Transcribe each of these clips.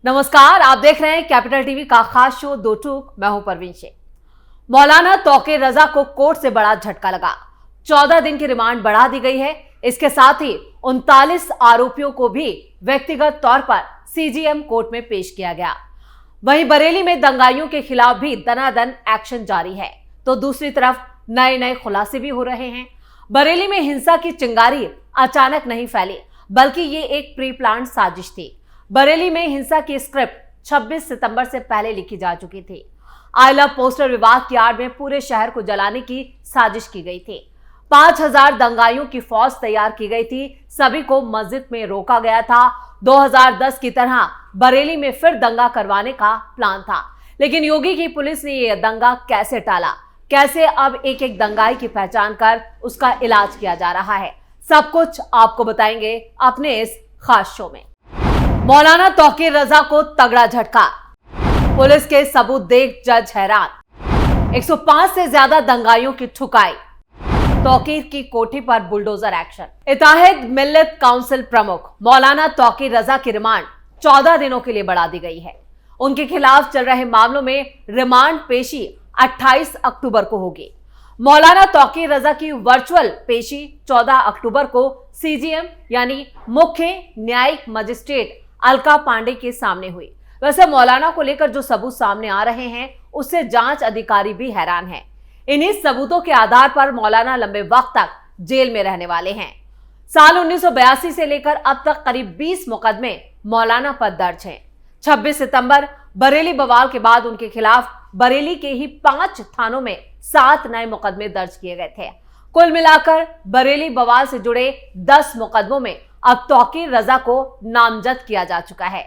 नमस्कार, आप देख रहे हैं कैपिटल टीवी का खास शो दो टूक। मैं हूं परवीन शेख। मौलाना तौकीर रजा को कोर्ट से बड़ा झटका लगा। 14 दिन की रिमांड बढ़ा दी गई है। इसके साथ ही 39 आरोपियों को भी व्यक्तिगत तौर पर सीजीएम कोर्ट में पेश किया गया। वहीं बरेली में दंगाइयों के खिलाफ भी दनादन एक्शन जारी है, तो दूसरी तरफ नए नए खुलासे भी हो रहे हैं। बरेली में हिंसा की चिंगारी अचानक नहीं फैली, बल्कि ये एक प्री प्लान साजिश थी। बरेली में हिंसा की स्क्रिप्ट 26 सितंबर से पहले लिखी जा चुकी थी। आई लव पोस्टर विवाद की आड़ में पूरे शहर को जलाने की साजिश की गई थी। 5000 दंगाइयों की फौज तैयार की गई थी। सभी को मस्जिद में रोका गया था। 2010 की तरह बरेली में फिर दंगा करवाने का प्लान था, लेकिन योगी की पुलिस ने यह दंगा कैसे टाला, कैसे अब एक एक दंगाई की पहचान कर उसका इलाज किया जा रहा है, सब कुछ आपको बताएंगे अपने इस खास शो में। मौलाना तौकीर रजा को तगड़ा झटका। पुलिस के सबूत देख जज हैरान। 105 से ज्यादा दंगाइयों की ठुकाई। तौकीर की कोठी पर बुलडोजर एक्शन। इत्तेहाद मिल्लत काउंसिल प्रमुख मौलाना तौकीर रजा की रिमांड 14 दिनों के लिए बढ़ा दी गई है। उनके खिलाफ चल रहे मामलों में रिमांड पेशी 28 अक्टूबर को होगी। मौलाना तौकीर रजा की वर्चुअल पेशी 14 अक्टूबर को सीजीएम यानी मुख्य न्यायिक मजिस्ट्रेट अलका पांडे के सामने हुई। वैसे मौलाना को लेकर जो सबूत सामने आ रहे हैं, उससे जांच अधिकारी भी हैरान हैं। इन्हीं सबूतों के आधार पर मौलाना लंबे वक्त तक जेल में रहने वाले हैं। साल 1982 से लेकर अब तक करीब 20 मुकदमे मौलाना पर दर्ज हैं। 26 सितंबर बरेली बवाल के बाद उनके खिलाफ बरेली के ही 5 थानों में 7 नए मुकदमे दर्ज किए गए थे। कुल मिलाकर बरेली बवाल से जुड़े 10 मुकदमों में अब तौकीर रजा को नामजद किया जा चुका है।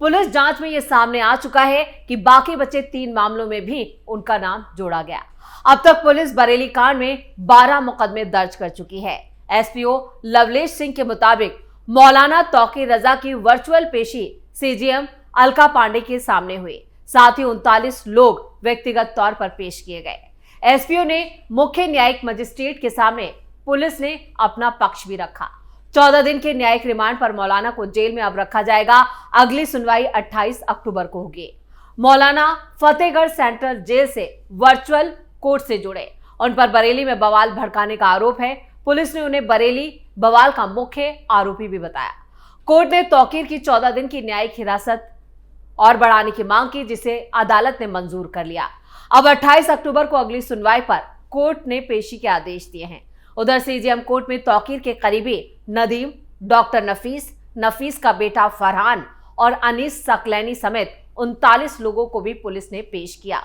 पुलिस जांच में यह सामने आ चुका है कि बाकी बचे 3 मामलों में भी उनका नाम जोड़ा गया। अब तक पुलिस बरेली कांड में 12 मुकदमे दर्ज कर चुकी है। एसपीओ लवलेश सिंह के मुताबिक मौलाना तौकीर रजा की वर्चुअल पेशी सीजीएम अलका पांडे के सामने हुई। साथ ही 39 लोग व्यक्तिगत तौर पर पेश किए गए। एसपीओ ने मुख्य न्यायिक मजिस्ट्रेट के सामने पुलिस ने अपना पक्ष भी रखा। 14 दिन के न्यायिक रिमांड पर मौलाना को जेल में अब रखा जाएगा। अगली सुनवाई 28 अक्टूबर को होगी। मौलाना फतेहगढ़ सेंट्रल जेल से वर्चुअल कोर्ट से जुड़े। उन पर बरेली में बवाल भड़काने का आरोप है। पुलिस ने उन्हें बरेली बवाल का मुख्य आरोपी भी बताया। कोर्ट ने तौकीर की 14 दिन की न्यायिक हिरासत और बढ़ाने की मांग की, जिसे अदालत ने मंजूर कर लिया। अब 28 अक्टूबर को अगली सुनवाई पर कोर्ट ने पेशी के आदेश दिए हैं। उधर सीजीएम कोर्ट में तौकीर के करीबी नदीम, डॉक्टर नफीस का बेटा फरहान और अनीस सकलैनी समेत 39 लोगों को भी पुलिस ने पेश किया।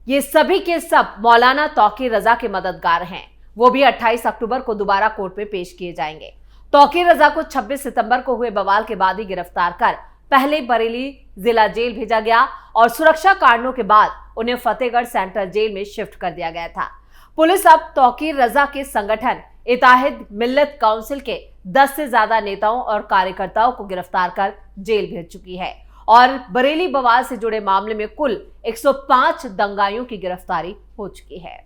ये सभी के सब मौलाना तौकीर रजा के मददगार हैं। वो भी 28 अक्टूबर को दोबारा कोर्ट में पेश किए जाएंगे। तौकीर रजा को 26 सितंबर को हुए बवाल के बाद ही गिरफ्तार कर पहले बरेली जिला जेल भेजा गया और सुरक्षा कारणों के बाद उन्हें फतेहगढ़ सेंट्रल जेल में शिफ्ट कर दिया गया था। पुलिस अब तौकीर रजा के संगठन इत्तेहाद मिल्लत काउंसिल के 10 से ज्यादा नेताओं और कार्यकर्ताओं को गिरफ्तार कर जेल भेज चुकी है और बरेली बवाल से जुड़े मामले में कुल 105 दंगाइयों की गिरफ्तारी हो चुकी है।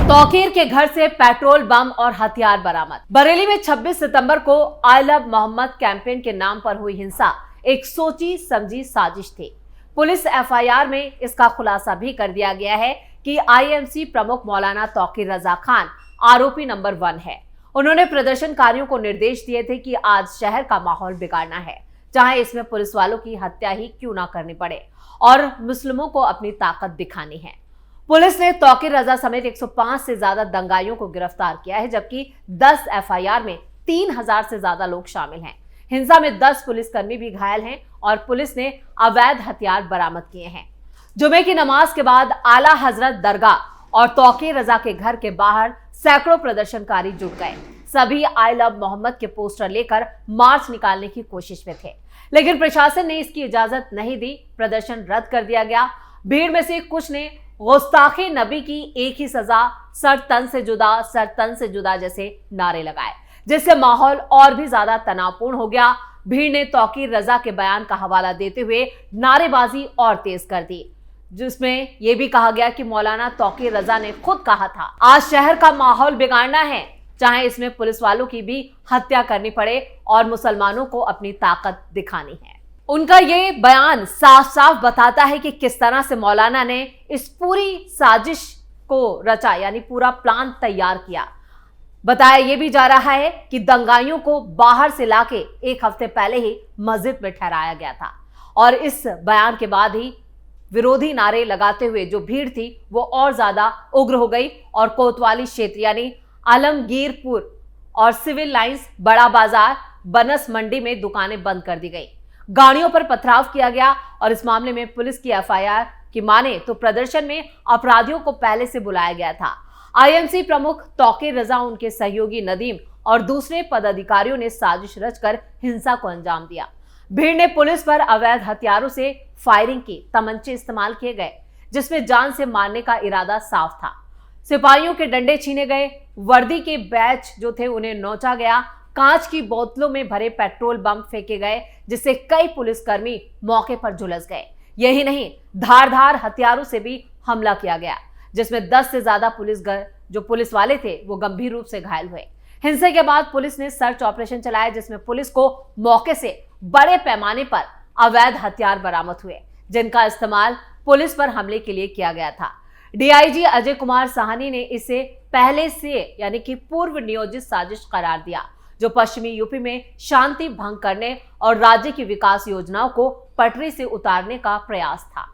तौकीर के घर से पेट्रोल बम और हथियार बरामद। बरेली में 26 सितंबर को आई लव मोहम्मद कैंपेन के नाम पर हुई हिंसा एक सोची समझी साजिश थी। पुलिस एफआईआर में इसका खुलासा भी कर दिया गया है कि आईएमसी प्रमुख मौलाना तौकीर रजा खान आरोपी नंबर 1 है। उन्होंने प्रदर्शनकारियों को निर्देश दिए थे कि आज शहर का माहौल बिगाड़ना है, चाहे इसमें पुलिस वालों की हत्या ही क्यों ना करनी पड़े, और मुस्लिमों को अपनी ताकत दिखानी है। पुलिस ने तौकीर रजा समेत 105 से ज्यादा दंगाइयों को गिरफ्तार किया है, जबकि 10 एफआईआर में 3000 से ज्यादा लोग शामिल हैं। हिंसा में 10 पुलिसकर्मी भी घायल हैं और पुलिस ने अवैध हथियार बरामद किए हैं। जुमे की नमाज के बाद आला हजरत दरगाह और तौकीर रजा के घर के बाहर सैकड़ों प्रदर्शनकारी जुट गए। सभी आई लव मोहम्मद के पोस्टर लेकर मार्च निकालने की कोशिश में थे, लेकिन प्रशासन ने इसकी इजाजत नहीं दी। प्रदर्शन रद्द कर दिया गया। भीड़ में से कुछ ने गुस्ताखे नबी की एक ही सजा, सर तन से जुदा जैसे नारे लगाए, जिससे माहौल और भी ज्यादा तनावपूर्ण हो गया। भीड़ ने तौकीर रजा के बयान का हवाला देते हुए नारेबाजी और तेज कर दी, जिसमें यह भी कहा गया कि मौलाना तौकीर रजा ने खुद कहा था, आज शहर का माहौल बिगाड़ना है, चाहे इसमें पुलिस वालों की भी हत्या करनी पड़े और मुसलमानों को अपनी ताकत दिखानी है। उनका ये बयान साफ साफ बताता है कि किस तरह से मौलाना ने इस पूरी साजिश को रचा, यानी पूरा प्लान तैयार किया। बताया यह भी जा रहा है कि दंगाइयों को बाहर से लाके एक हफ्ते पहले ही मस्जिद में ठहराया गया था और इस बयान के बाद ही विरोधी नारे लगाते हुए जो भीड़ थी वो और ज्यादा उग्र हो गई और कोतवाली क्षेत्र यानी आलमगीरपुर और सिविल लाइंस, बड़ा बाजार, बनस मंडी में दुकानें बंद कर दी गई। गाड़ियों पर पथराव किया गया और इस मामले में पुलिस की एफआईआर की माने तो प्रदर्शन में अपराधियों को पहले से बुलाया गया था। आईएमसी प्रमुख तौकीर रजा, उनके सहयोगी नदीम और दूसरे पदाधिकारियों ने साजिश रचकर हिंसा को अंजाम दिया। भीड़ ने पुलिस पर अवैध हथियारों से फायरिंग की, तमंचे इस्तेमाल किए गए जिसमें जान से मारने का इरादा साफ था। सिपाहियों के डंडे छीने गए, वर्दी के बैच जो थे उन्हें नोचा गया, कांच की बोतलों में भरे पेट्रोल बम फेंके गए जिससे कई पुलिसकर्मी मौके पर झुलस गए। यही नहीं, धारदार हथियारों से भी हमला किया गया जिसमें 10 से ज्यादा पुलिस वाले थे वो गंभीर रूप से घायल हुए। हिंसा के बाद पुलिस ने सर्च ऑपरेशन चलाया जिसमें पुलिस को मौके से बड़े पैमाने पर अवैध हथियार बरामद हुए जिनका इस्तेमाल पुलिस पर हमले के लिए किया गया था। डीआईजी अजय कुमार साहनी ने इसे पहले से यानी कि पूर्व नियोजित साजिश करार दिया जो पश्चिमी यूपी में शांति भंग करने और राज्य की विकास योजनाओं को पटरी से उतारने का प्रयास था।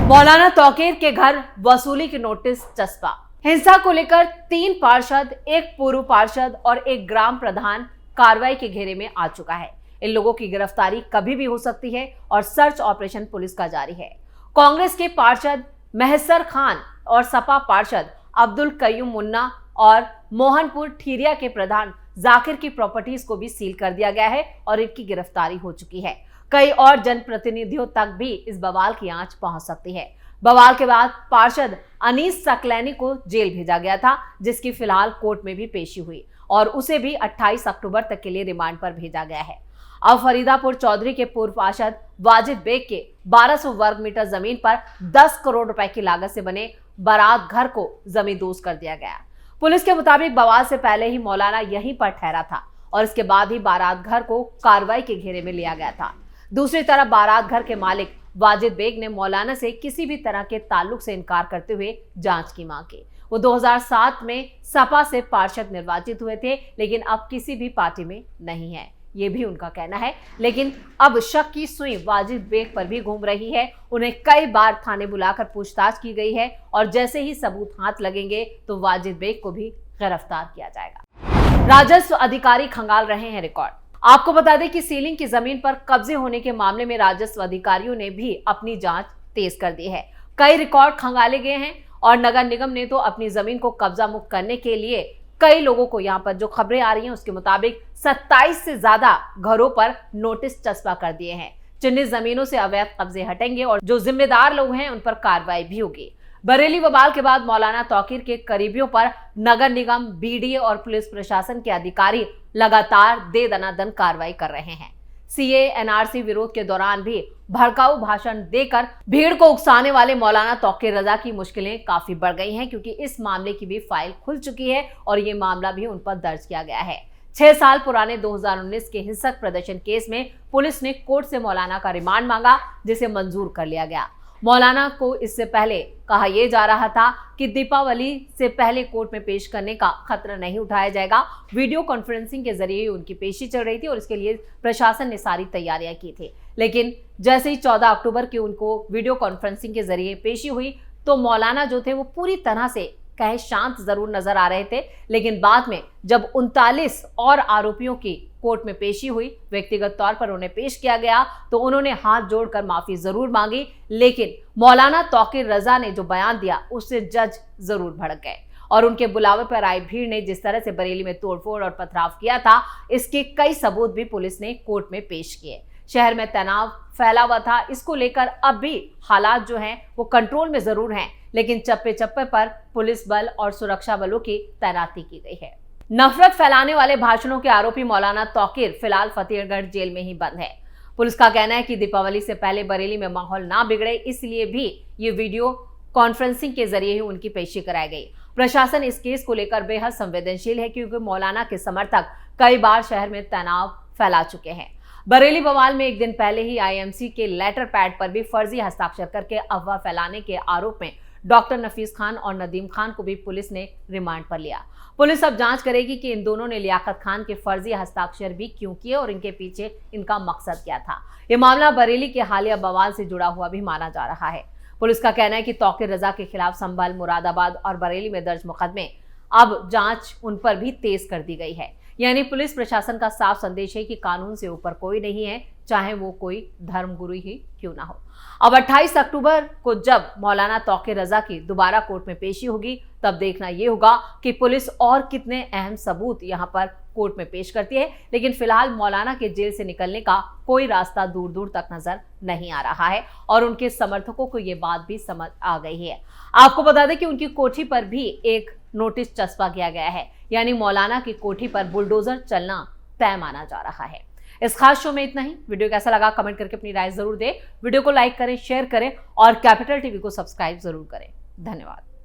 मौलाना तौकीर के घर वसूली के नोटिस चस्पा। हिंसा को लेकर 3 पार्षद, 1 पूर्व पार्षद और 1 ग्राम प्रधान कार्रवाई के घेरे में आ चुका है। इन लोगों की गिरफ्तारी कभी भी हो सकती है और सर्च ऑपरेशन पुलिस का जारी है। कांग्रेस के पार्षद महसर खान और सपा पार्षद अब्दुल कयूम मुन्ना और मोहनपुर ठिरिया के प्रधान जाकिर की प्रॉपर्टीज को भी सील कर दिया गया है और इनकी गिरफ्तारी हो चुकी है। कई और जनप्रतिनिधियों तक भी इस बवाल की आंच पहुंच सकती है। बवाल के बाद पार्षद अनीस सकलैनी को जेल भेजा गया था जिसकी फिलहाल कोर्ट में भी पेशी हुई और उसे भी 28 अक्टूबर तक के लिए रिमांड पर भेजा गया है। अब फरीदापुर चौधरी के पूर्व पार्षद वाजिद बेग के 1200 वर्ग मीटर जमीन पर 10 करोड़ रुपए की लागत से बने बारात घर को जमींदोज कर दिया गया। पुलिस के मुताबिक बवाल से पहले ही मौलाना यहीं पर ठहरा था और इसके बाद ही बारात घर को कार्रवाई के घेरे में लिया गया था। दूसरी तरफ बारात घर के मालिक वाजिद बेग ने मौलाना से किसी भी तरह के ताल्लुक से इनकार करते हुए जांच की मांग की। वो 2007 में सपा से पार्षद निर्वाचित हुए थे लेकिन अब किसी भी पार्टी में नहीं है, ये भी उनका कहना है। लेकिन अब शक की सुई वाजिद बेग पर भी घूम रही है। उन्हें कई बार थाने बुलाकर पूछताछ की गई है और जैसे ही सबूत हाथ लगेंगे तो वाजिद बेग को भी गिरफ्तार किया जाएगा। राजस्व अधिकारी खंगाल रहे हैं रिकॉर्ड। आपको बता दें कि सीलिंग की जमीन पर कब्जे होने के मामले में राजस्व अधिकारियों ने भी अपनी जांच तेज कर दी है। कई रिकॉर्ड खंगाले गए हैं और नगर निगम ने तो अपनी जमीन को कब्जा मुक्त करने के लिए कई लोगों को, यहाँ पर जो खबरें आ रही हैं उसके मुताबिक 27 से ज्यादा घरों पर नोटिस चस्पा कर दिए हैं। चिन्हित जमीनों से अवैध कब्जे हटेंगे और जो जिम्मेदार लोग हैं उन पर कार्रवाई भी होगी। बरेली बवाल के बाद मौलाना तौकीर के करीबियों पर नगर निगम, बीडीए और पुलिस प्रशासन के अधिकारी लगातार दे दनादन कार्रवाई कर रहे हैं। सीए एनआरसी विरोध के दौरान भी भड़काऊ भाषण देकर भीड़ को उकसाने वाले मौलाना तौकीर रजा की मुश्किलें काफी बढ़ गई हैं क्योंकि इस मामले की भी फाइल खुल चुकी है और ये मामला भी उन पर दर्ज किया गया है। 6 साल पुराने 2019 के हिंसक प्रदर्शन केस में पुलिस ने कोर्ट से मौलाना का रिमांड मांगा जिसे मंजूर कर लिया गया। मौलाना को इससे पहले कहा यह जा रहा था कि दीपावली से पहले कोर्ट में पेश करने का खतरा नहीं उठाया जाएगा। वीडियो कॉन्फ्रेंसिंग के जरिए उनकी पेशी चल रही थी और इसके लिए प्रशासन ने सारी तैयारियां की थी। लेकिन जैसे ही 14 अक्टूबर की उनको वीडियो कॉन्फ्रेंसिंग के जरिए पेशी हुई तो मौलाना जो थे वो पूरी तरह से कहे शांत जरूर नजर आ रहे थे। लेकिन बाद में जब 39 और आरोपियों की कोर्ट में पेशी हुई, व्यक्तिगत तौर पर उन्हें पेश किया गया तो उन्होंने हाथ जोड़कर माफी जरूर मांगी। लेकिन मौलाना तौकीर रजा ने जो बयान दिया उससे जज जरूर भड़क गए और उनके बुलावे पर आई भीड़ ने जिस तरह से बरेली में तोड़फोड़ और पथराव किया था इसके कई सबूत भी पुलिस ने कोर्ट में पेश किए। शहर में तनाव फैला हुआ था। इसको लेकर अब भी हालात जो हैं वो कंट्रोल में जरूर हैं लेकिन चप्पे चप्पे पर पुलिस बल और सुरक्षा बलों की तैनाती की गई है। नफरत फैलाने वाले भाषणों के आरोपी मौलाना तौकीर फिलहाल फतेहगढ़ जेल में ही बंद है। पुलिस का कहना है कि दीपावली से पहले बरेली में माहौल ना बिगड़े इसलिए भी ये वीडियो कॉन्फ्रेंसिंग के जरिए ही उनकी पेशी कराई गई। प्रशासन इस केस को लेकर बेहद संवेदनशील है क्योंकि मौलाना के समर्थक कई बार शहर में तनाव फैला चुके हैं। बरेली बवाल में एक दिन पहले ही आईएमसी के लेटर पैड पर भी फर्जी हस्ताक्षर करके अफवाह फैलाने के आरोप में डॉक्टर नफीस खान और नदीम खान को भी पुलिस ने रिमांड पर लिया। पुलिस अब जांच करेगी कि इन दोनों ने लियाकत खान के फर्जी हस्ताक्षर भी क्यों किए और इनके पीछे इनका मकसद क्या था। ये मामला बरेली के हालिया बवाल से जुड़ा हुआ भी माना जा रहा है। पुलिस का कहना है कि तौकीर रजा के खिलाफ संभल, मुरादाबाद और बरेली में दर्ज मुकदमे अब जांच उन पर भी तेज कर दी गई है। यानी पुलिस प्रशासन का साफ संदेश है कि कानून से ऊपर कोई नहीं है, चाहे वो कोई धर्मगुरु ही क्यों ना हो। अब 28 अक्टूबर को जब मौलाना तौकीर रजा की दोबारा कोर्ट में पेशी होगी, तब देखना यह होगा कि पुलिस और कितने अहम सबूत यहां पर कोर्ट में पेश करती है। लेकिन फिलहाल मौलाना के जेल से निकलने का कोई रास्ता दूर दूर तक नजर नहीं आ रहा है और उनके समर्थकों को ये बात भी समझ आ गई है। आपको बता दें कि उनकी कोठी पर भी एक नोटिस चस्पा किया गया है, यानी मौलाना की कोठी पर बुलडोजर चलना तय माना जा रहा है। इस खास शो में इतना ही। वीडियो कैसा लगा कमेंट करके अपनी राय जरूर दें। वीडियो को लाइक करें, शेयर करें और कैपिटल टीवी को सब्सक्राइब जरूर करें। धन्यवाद।